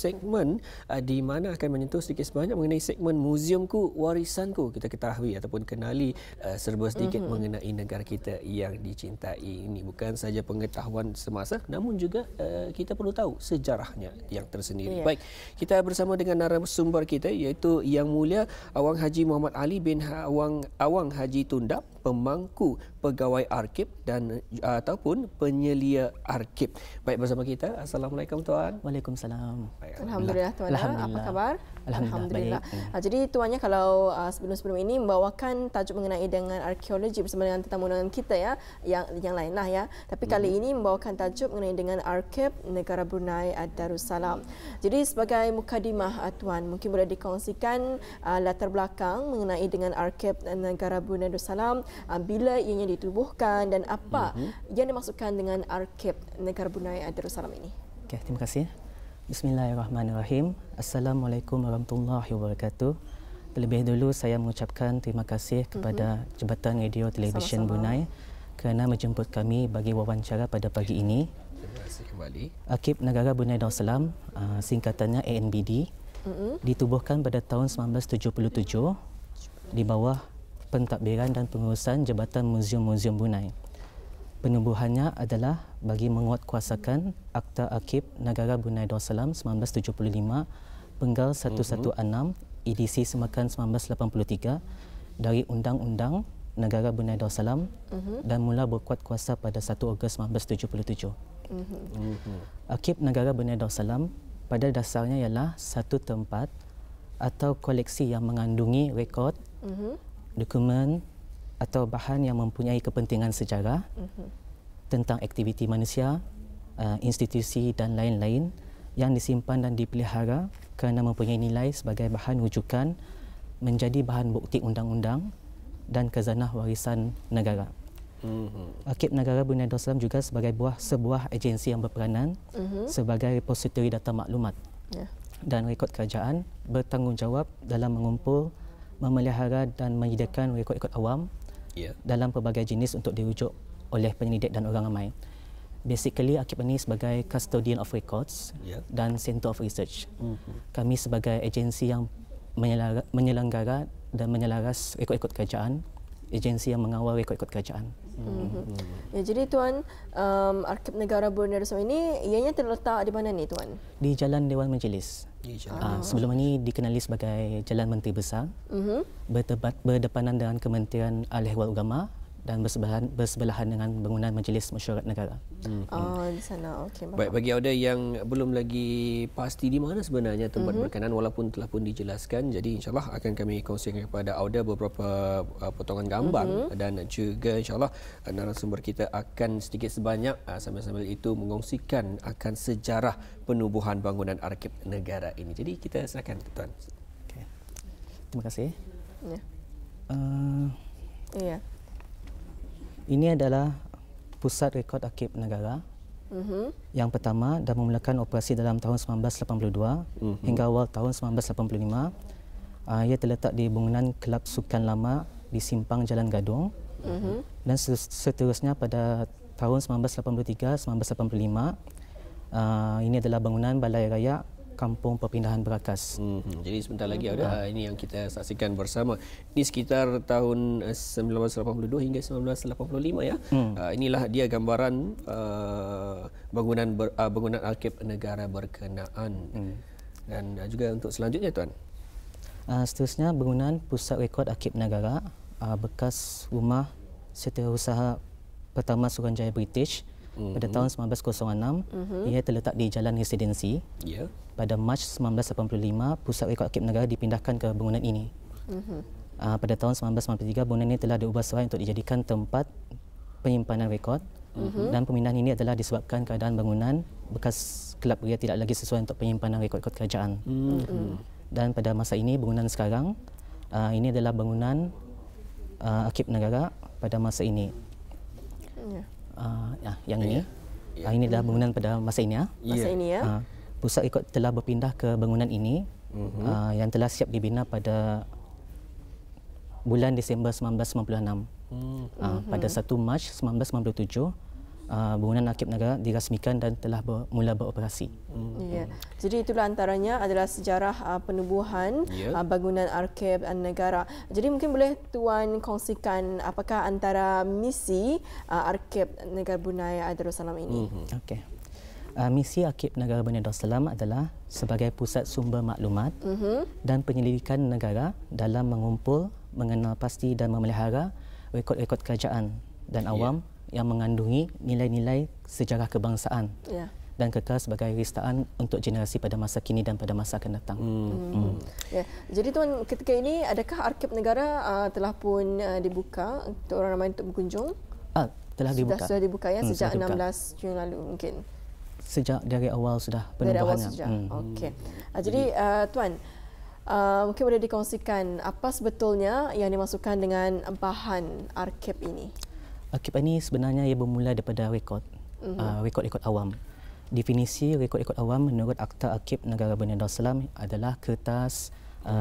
segmen di mana akan menyentuh sedikit sebanyak mengenai segmen Muziumku Warisanku. Kita ketahui ataupun kenali serba sedikit mengenai negara kita yang dicintai. Ini bukan saja pengetahuan semasa, namun juga kita perlu tahu sejarahnya yang tersendiri. Baik, kita bersama dengan narasumber kita iaitu Yang Mulia Awang Haji Muhammad Ali bin Awang Haji Tundap, pemangku pegawai Arkib dan ataupun penyelia Arkib. Baik, bersama kita. Assalamualaikum tuan. Waalaikumsalam. Alhamdulillah tuan. Apa khabar? Alhamdulillah. Jadi tuannya kalau sebelum-sebelum ini membawakan tajuk mengenai dengan arkeologi bersama dengan tetamu undangan kita ya, yang lain lah ya. Tapi kali ini membawakan tajuk mengenai dengan Arkib Negara Brunei Darussalam. Jadi sebagai mukadimah tuan, mungkin boleh dikongsikan latar belakang mengenai dengan Arkib Negara Brunei Darussalam, bila ianya ditubuhkan dan apa yang dimaksudkan dengan Arkib Negara Brunei Darussalam ini. Okey, terima kasih. Bismillahirrahmanirrahim. Assalamualaikum warahmatullahi wabarakatuh. Terlebih dulu saya mengucapkan terima kasih kepada Jabatan Radio Televisyen Brunei kerana menjemput kami bagi wawancara pada pagi ini. Terima kasih kembali. Arkib Negara Brunei Darussalam, singkatannya ANBD, ditubuhkan pada tahun 1977 di bawah pentadbiran dan pengurusan Jabatan Muzium-Muzium Brunei. Penubuhannya adalah bagi menguatkuasakan Akta Arkib Negara Brunei Darussalam 1975 Penggal 116 edisi Semakan 1983 dari Undang-Undang Negara Brunei Darussalam dan mula berkuat kuasa pada 1 Ogos 1977. Arkib Negara Brunei Darussalam pada dasarnya ialah satu tempat atau koleksi yang mengandungi rekod, dokumen atau bahan yang mempunyai kepentingan sejarah tentang aktiviti manusia, institusi dan lain-lain yang disimpan dan dipelihara kerana mempunyai nilai sebagai bahan rujukan menjadi bahan bukti undang-undang dan khazanah warisan negara. Arkib Negara Brunei Darussalam juga sebagai sebuah agensi yang berperanan sebagai repositori data maklumat dan rekod kerajaan, bertanggungjawab dalam mengumpul, memelihara dan menyediakan rekod-rekod awam dalam pelbagai jenis untuk dirujuk oleh penyelidik dan orang ramai. Basically, Arkib ini sebagai custodian of records dan center of research. Kami sebagai agensi yang menyelenggara dan menyelaras rekod-rekod kerajaan, agensi yang mengawal rekod-rekod kerajaan. Ya, jadi tuan, Arkib Negara Brunei Darussalam ini ianya terletak di mana ni tuan? Di Jalan Dewan Majlis. Sebelum ini dikenali sebagai Jalan Menteri Besar, berdepanan dengan Kementerian Al-Ehwal Ugama dan bersebelahan dengan bangunan Majlis Mesyuarat Negara. Di sana. Okey. Baik, bagi audio yang belum lagi pasti di mana sebenarnya tempat berkenan walaupun telah pun dijelaskan, jadi insyaAllah akan kami kongsikan kepada audio beberapa potongan gambar dan juga insyaAllah narasumber kita akan sedikit sebanyak sambil-sambil itu mengongsikan akan sejarah penubuhan bangunan Arkib negara ini. Jadi kita silakan tuan. Okay. Terima kasih. Ini adalah Pusat Rekod Arkib Negara yang pertama dan memulakan operasi dalam tahun 1982 hingga awal tahun 1985. Ia terletak di bangunan Kelab Sukan Lama di Simpang Jalan Gadong dan seterusnya pada tahun 1983-1985 ini adalah bangunan Balai Raya Kampung Perpindahan Berakas. Jadi sebentar lagi ada ini yang kita saksikan bersama. Ini sekitar tahun 1982 hingga 1985 ya. Inilah dia gambaran bangunan Arkib negara berkenaan. Dan juga untuk selanjutnya tuan. Seterusnya bangunan Pusat Rekod Arkib Negara bekas rumah Setiausaha Pertama Suruhanjaya British pada tahun 1906. Ia terletak di Jalan Residensi. Pada Mac 1985, Pusat Rekod Arkib Negara dipindahkan ke bangunan ini. Pada tahun 1993, bangunan ini telah diubah serai untuk dijadikan tempat penyimpanan rekod. Dan pemindahan ini adalah disebabkan keadaan bangunan bekas kelab ria tidak lagi sesuai untuk penyimpanan rekod-rekod kerajaan. Dan pada masa ini, bangunan sekarang, ini adalah bangunan Arkib Negara pada masa ini. Yang ini. Ini adalah bangunan pada masa ini. Masa ini ya. Pusat rekod telah berpindah ke bangunan ini yang telah siap dibina pada bulan Disember 1996. Pada 1 Mac 1997 bangunan arsip negara dirasmikan dan telah mula beroperasi. Ya. Jadi itulah antaranya adalah sejarah penubuhan bangunan arsip negara. Jadi mungkin boleh Tuan kongsikan apakah antara misi arsip negara Brunei Darussalam ini? Okey. Misi Arsip Negara Brunei Darussalam adalah sebagai pusat sumber maklumat dan penyelidikan negara dalam mengumpul, mengenal pasti dan memelihara rekod-rekod kerajaan dan awam yang mengandungi nilai-nilai sejarah kebangsaan dan kekal sebagai ristaan untuk generasi pada masa kini dan pada masa akan datang. Ya. Jadi Tuan, ketika ini adakah arsip negara telah pun dibuka untuk orang ramai untuk berkunjung? Telah dibuka. Sudah dibuka ya sejak 16 Jun lalu mungkin. Sejak dari awal sudah penubuhannya. Dari awal sejak. Okey. Jadi Tuan, mungkin boleh dikongsikan apa sebetulnya yang dimasukkan dengan bahan arsip ini? Arsip ini sebenarnya ia bermula daripada rekod-rekod awam. Definisi rekod-rekod awam menurut Akta Arsip Negara Brunei Darussalam adalah kertas,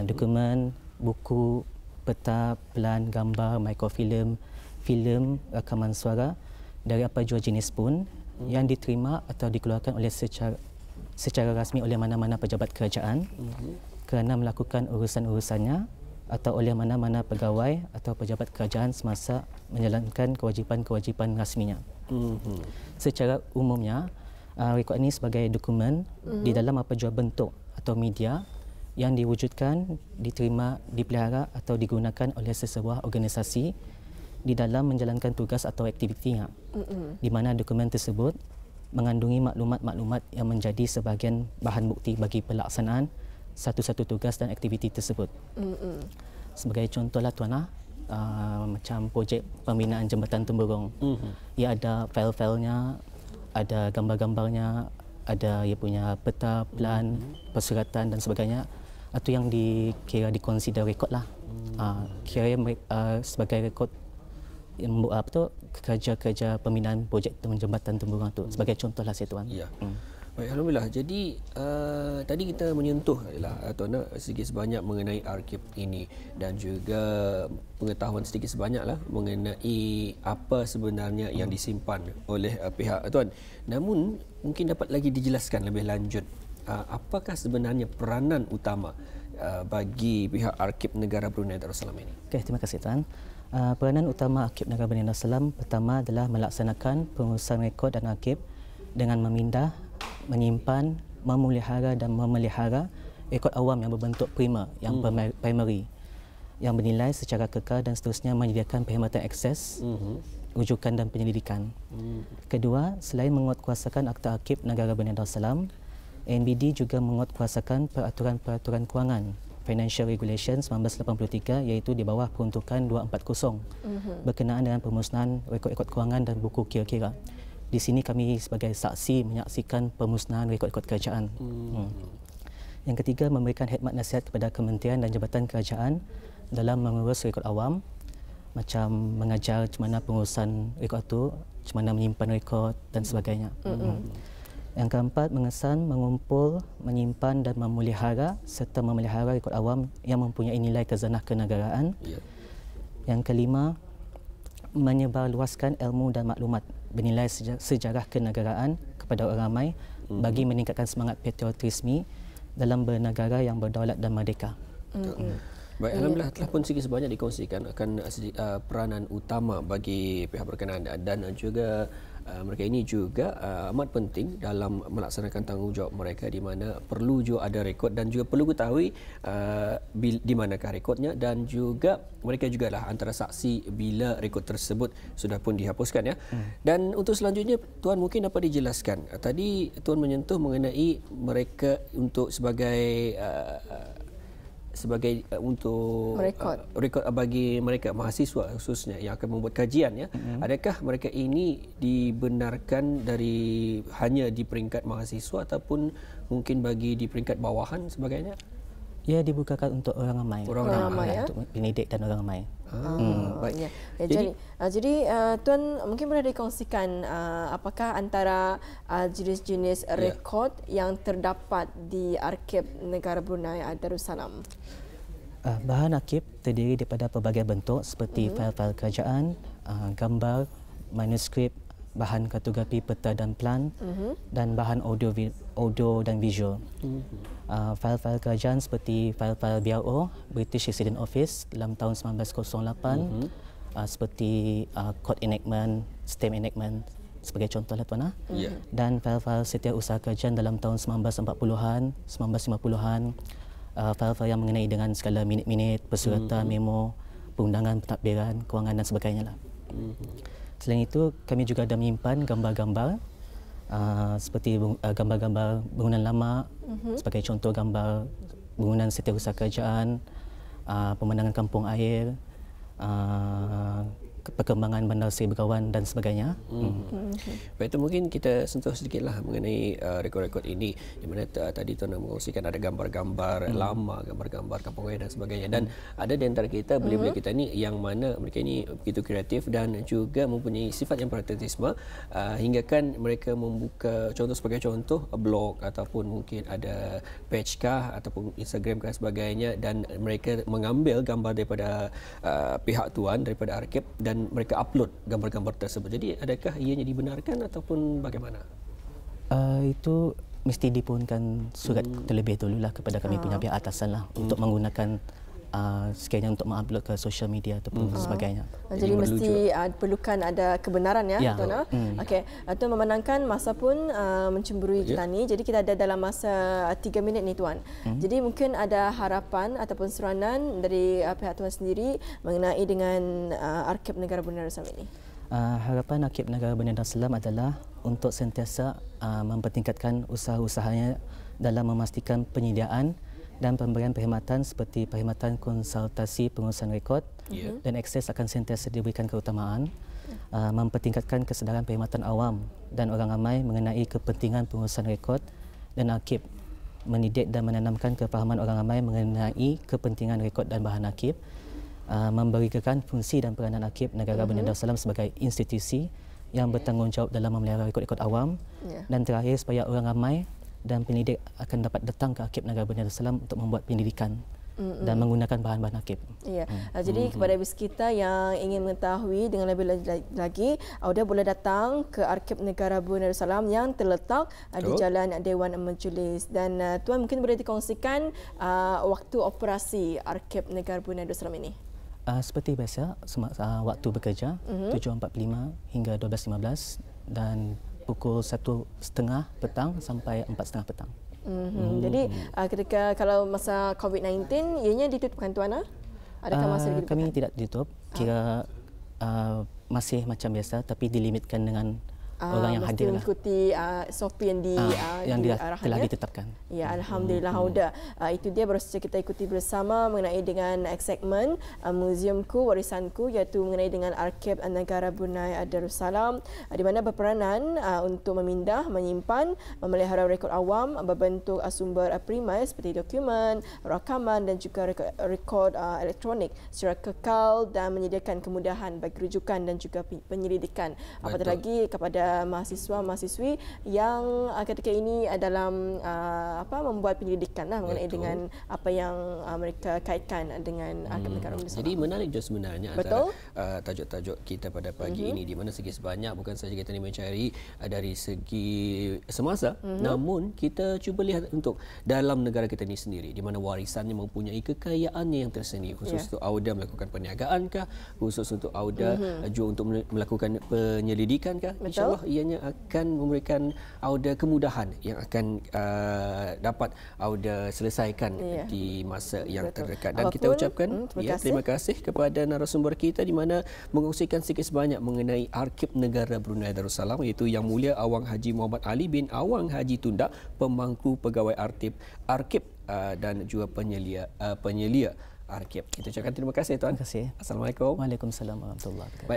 dokumen, buku, peta, pelan, gambar, mikrofilm, filem, rakaman suara dari apa jua jenis pun yang diterima atau dikeluarkan oleh secara rasmi oleh mana-mana pejabat kerajaan kerana melakukan urusan-urusannya atau oleh mana-mana pegawai atau pejabat kerajaan semasa menjalankan kewajipan-kewajipan rasminya. Secara umumnya, rekod ini sebagai dokumen di dalam apa jua bentuk atau media yang diwujudkan, diterima, dipelihara atau digunakan oleh sesebuah organisasi di dalam menjalankan tugas atau aktivitinya, di mana dokumen tersebut mengandungi maklumat-maklumat yang menjadi sebahagian bahan bukti bagi pelaksanaan satu-satu tugas dan aktiviti tersebut. Sebagai contohlah Tuan, macam projek pembinaan jambatan Temburong. Ia ada file-filenya, ada gambar-gambarnya, ada ia punya peta, plan, persuratan dan sebagainya. Itu yang dikira dikonsider rekod lah. Kira sebagai rekod yang membuat kerja-kerja pembinaan projek jambatan Temburong itu. Sebagai contohlah saya Tuan. Ya. Baik, alhamdulillah. Jadi tadi kita menyentuh Tuan sedikit sebanyak mengenai arsip ini dan juga pengetahuan sedikit sebanyaklah mengenai apa sebenarnya yang disimpan oleh pihak Tuan. Namun mungkin dapat lagi dijelaskan lebih lanjut apakah sebenarnya peranan utama bagi pihak Arsip Negara Brunei Darussalam ini? Okey, terima kasih Tuan. Peranan utama Arsip Negara Brunei Darussalam pertama adalah melaksanakan pengurusan rekod dan arsip dengan memindah, menyimpan, memelihara dan memelihara rekod awam yang berbentuk primer, yang primary, yang bernilai secara kekal dan seterusnya menyediakan perkhidmatan akses, rujukan dan penyelidikan. Kedua, selain menguatkuasakan Akta Arsip Negara Brunei Darussalam, ANBD juga menguatkuasakan peraturan-peraturan kewangan Financial Regulation 1983 iaitu di bawah peruntukan 240 berkenaan dengan pemusnahan rekod-rekod kewangan dan buku kira-kira. Di sini kami sebagai saksi menyaksikan pemusnahan rekod-rekod kerajaan. Yang ketiga, memberikan khidmat nasihat kepada kementerian dan jabatan kerajaan dalam mengurus rekod awam, macam mengajar macam mana pengurusan rekod itu, macam mana menyimpan rekod dan sebagainya. Yang keempat, mengesan, mengumpul, menyimpan dan memelihara serta memelihara rekod awam yang mempunyai nilai khazanah kenegaraan. Yang kelima, menyebarluaskan ilmu dan maklumat bernilai sejarah kenegaraan kepada orang ramai bagi meningkatkan semangat patriotisme dalam bernegara yang berdaulat dan merdeka. Baik, alhamdulillah telah pun sedikit sebanyak dikongsikan akan peranan utama bagi pihak berkenaan dan juga mereka ini juga amat penting dalam melaksanakan tanggungjawab mereka di mana perlu juga ada rekod dan juga perlu ketahui di manakah rekodnya dan juga mereka jugalah antara saksi bila rekod tersebut sudah pun dihapuskan ya. Dan untuk selanjutnya Tuan mungkin dapat dijelaskan. Tadi Tuan menyentuh mengenai mereka untuk sebagai untuk rekod bagi mereka mahasiswa khususnya yang akan membuat kajian ya. Adakah mereka ini dibenarkan hanya di peringkat mahasiswa ataupun mungkin bagi di peringkat bawahan sebagainya? Ia dibukakan untuk orang ramai. Orang ramai ya. Untuk pendidik dan orang ramai. Baik. Jadi Tuan mungkin boleh dikongsikan apakah antara jenis-jenis rekod yang terdapat di Arsip Negara Brunei Darussalam? Bahan arsip terdiri daripada pelbagai bentuk seperti file-file kerajaan, gambar, manuskrip, bahan kartografi peta dan plan, dan bahan audio dan visual. Fail-fail kerajaan seperti fail-fail BRO, British Resident Office dalam tahun 1908, seperti Code Enactment, Stamp Enactment sebagai contohlah Tuan. Dan fail-fail setiausaha kerajaan dalam tahun 1940-an, 1950-an, fail-fail yang mengenai dengan segala minit-minit, persuratan, memo, perundangan, pentadbiran, kewangan dan sebagainya lah. Selain itu, kami juga ada menyimpan gambar-gambar seperti gambar-gambar bangunan lama, sebagai contoh gambar bangunan setiausaha kerajaan, pemandangan kampung air, perkembangan Bandar Seri Begawan dan sebagainya. Baik, itu mungkin kita sentuh sedikitlah mengenai rekod-rekod ini, di mana tadi Tuan mengkongsikan ada gambar-gambar lama, gambar-gambar kampung air dan sebagainya, dan ada di antara kita belia-belia kita ni yang mana mereka ini begitu kreatif dan juga mempunyai sifat yang pragmatisme, hingga kan mereka membuka contoh sebagai contoh blog ataupun mungkin ada page kah ataupun Instagram kah sebagainya, dan mereka mengambil gambar daripada pihak tuan daripada arkib dan mereka upload gambar-gambar tersebut. Jadi adakah ianya dibenarkan ataupun bagaimana? Itu mesti dipunkan surat terlebih dahululah kepada kami punya pihak atasan lah untuk menggunakan sekiranya untuk mengupload ke social media ataupun sebagainya. Jadi mesti perlukan ada kebenaran ya, Tuan. Okey, Tuan memenangkan masa pun mencemburui kita ni. Jadi kita ada dalam masa 3 minit ni Tuan. Jadi mungkin ada harapan ataupun seranan dari pihak Tuan sendiri mengenai dengan Arkib Negara Brunei Darussalam ini. Harapan Arkib Negara Brunei Darussalam adalah untuk sentiasa mempertingkatkan usaha-usahanya dalam memastikan penyediaan dan pemberian perkhidmatan seperti perkhidmatan konsultasi pengurusan rekod dan akses akan sentiasa diberikan keutamaan, mempertingkatkan kesedaran perkhidmatan awam dan orang ramai mengenai kepentingan pengurusan rekod, dan arkib mendidik dan menanamkan kefahaman orang ramai mengenai kepentingan rekod dan bahan arkib, memberikan fungsi dan peranan Arkib Negara Brunei Darussalam sebagai institusi yang bertanggungjawab dalam memelihara rekod-rekod awam, dan terakhir supaya orang ramai dan pendidik akan dapat datang ke Arkib Negara Brunei Darussalam untuk membuat pendidikan dan menggunakan bahan-bahan arkib. Ya. Jadi kepada bis kita yang ingin mengetahui dengan lebih lagi, Auda boleh datang ke Arkib Negara Brunei Darussalam yang terletak di Jalan Dewan Majelis. Dan Tuan mungkin boleh dikongsikan waktu operasi Arkib Negara Brunei Darussalam ini. Seperti biasa, waktu bekerja 7.45 hingga 12.15 dan pukul 1.30 petang sampai 4.30 petang. Jadi ketika kalau masa COVID-19 ianya ditutupkan Tuan? Adakah masih ditutup? Kami tidak ditutup, kira masih macam biasa tapi dilimitkan dengan orang yang hadir lah. Mengikuti SOP yang telah ditetapkan. Ya, alhamdulillah Auda. Itu dia baru saja kita ikuti bersama mengenai dengan segmen Museumku Warisanku, iaitu mengenai dengan Arkib Negara Brunei Darussalam, di mana berperanan untuk memindah, menyimpan, memelihara rekod awam berbentuk sumber primer seperti dokumen, rakaman dan juga rekod elektronik secara kekal dan menyediakan kemudahan bagi rujukan dan juga penyelidikan. Apatah lagi kepada mahasiswa-mahasiswi yang ketika ini dalam membuat penyelidikan mengenai dengan apa yang mereka kaitkan dengan Arkib Negara Brunei Darussalam. Jadi menarik juga sebenarnya antara tajuk-tajuk kita pada pagi ini, di mana segi sebanyak bukan saja kita ni mencari dari segi semasa, namun kita cuba lihat untuk dalam negara kita ni sendiri, di mana warisannya mempunyai kekayaannya yang tersendiri, khusus untuk Auda melakukan perniagaan kah, khusus untuk Auda juga untuk melakukan penyelidikan kah, insya-Allah ianya akan memberikan Auda kemudahan yang akan dapat Auda selesaikan di masa yang terdekat. Dan kita ucapkan terima kasih kepada narasumber kita di mana mengkongsikan sikit sebanyak mengenai Arkib Negara Brunei Darussalam, iaitu Yang Mulia Awang Haji Muhammad Ali bin Awang Haji Tunda, pemangku pegawai Arkib dan juga penyelia Arkib. Kita ucapkan terima kasih Tuan. Terima kasih. Assalamualaikum. Waalaikumsalam warahmatullahi wabarakatuh.